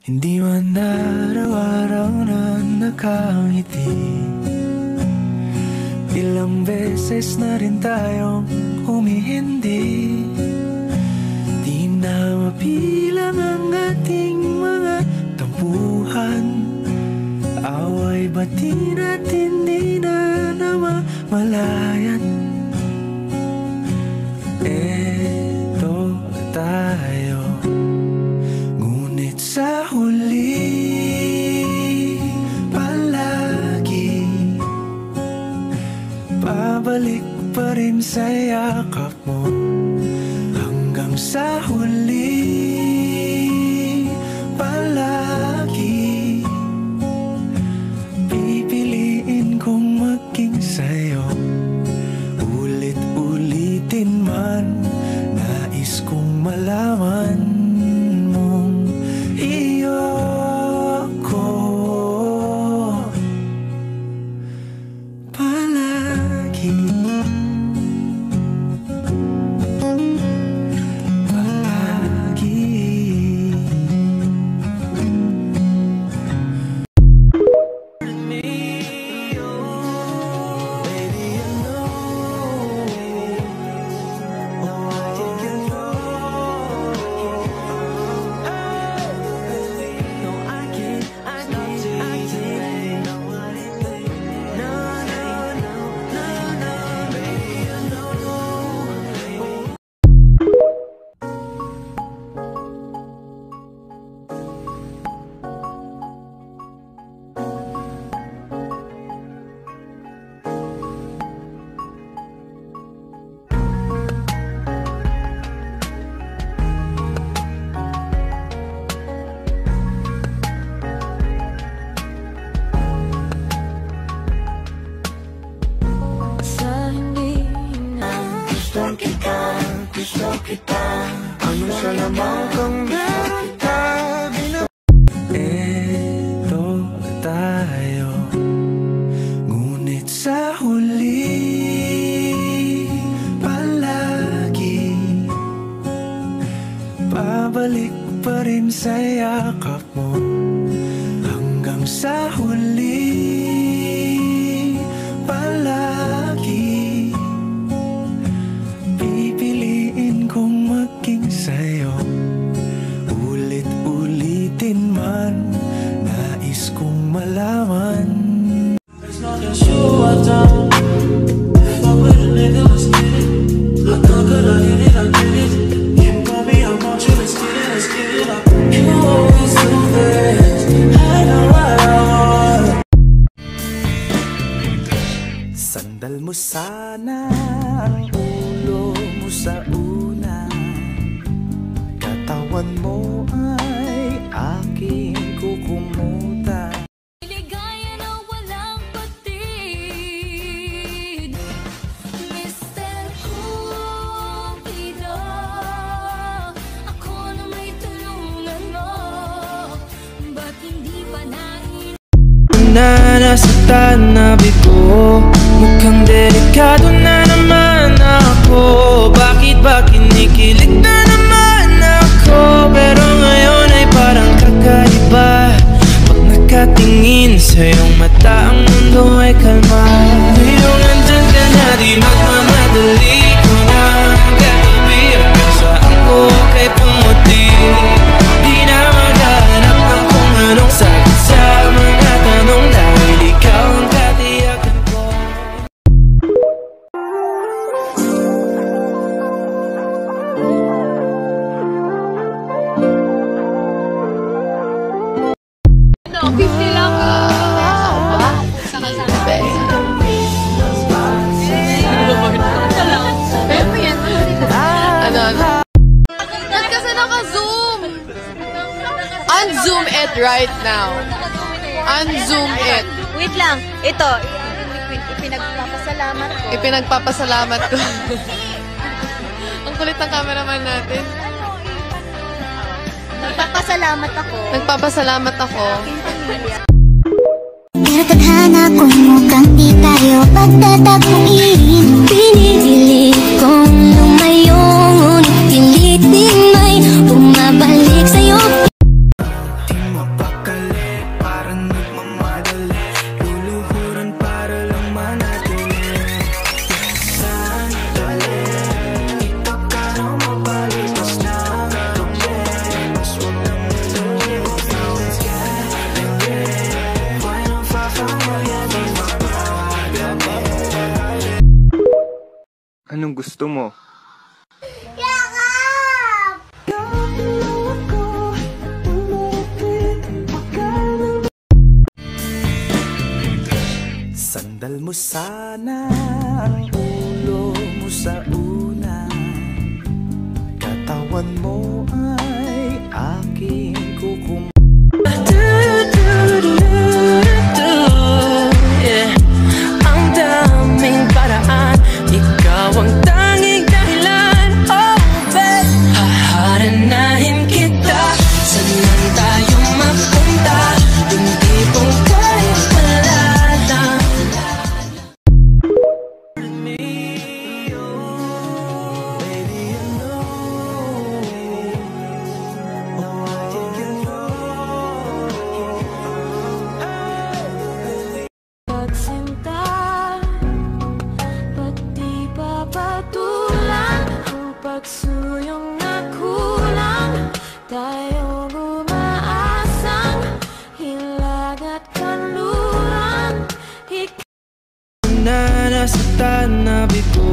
Hindi man araw-araw na nakangiti, ilang beses na rin tayong humihindi. Di na mapilang ang ating mga tampuhan, away bati natin di na namamalayan. Eto tayo, ngunit sa huli palagi pabalik pa rin sa yakap mo. Hanggang sa huli palagi pipiliin kong maging sa'yo. Ulit-ulitin man, nais kong malaman mong iyo ko palagi. Gusto kita, ano sa lamang kang meron ka. Eto tayo, ngunit sa huli palagi pabalik pa rin sa yakap mo. Hanggang sa huli palagi pipiliin kong maging sa'yo. Ulit-ulitin man, nais kong malaman. There's nothing sure I've done. If I were a nigga, let's get it. I thought that I hit it, I did it. You want me, I want you, let's get it, let's get it up. You always do this, I know what I want. Sandal mo sana ang ulo mo sa una, katawan mo ay aking kukumutan. Ligaya na walang patid, Mr. Cupido, ako na may tulungan mo, ba't hindi pa nahin? Nasaktan na bigo, mukhang delikado na naman ako. Bakit ba kinikilig na naman ako? Pero ngayon ay parang kakaiba. Pag nakatingin sa iyong mata, ang mundo ay kalma. Ngayong nandyan ka na, di magmamadali ko na gagabi hanggang saan ko kay pumuti. Di na maghahanap ng kung anong sagot sa mga tanong, dahil ikaw ang katiyakan ko. No, 50 lang. Sa kasama. Ba't kasi naka-zoom? Unzoom it right now. Unzoom it. Wait lang. Ito, ipinagpapasalamat ko. Ipinagpapasalamat ko. Ang kulit ng cameraman natin. Nagpapasalamat ako. Nagpapasalamat ako. Aking pamilya. Pero tadhana kung mukhang di tayo pagtatapuin, pinipili kong lumayo, ngunit pilit din may bumabalik sa'yo. Di mo gusto mo? Sandal mo sana ang ulo mo sa una, katawan mo ay aking kukum. Yeah. Ang daming paraan, ikaw ang tanging dahilan. Oh babe, haharanahin kita, saan man tayo mapunta, hindi pong kahit malalang. Pagsinta, ba't di ba patulang ang pagsuyong na kulang? Tayo umaasang hilag at kanluran. Na nasaktan na bigo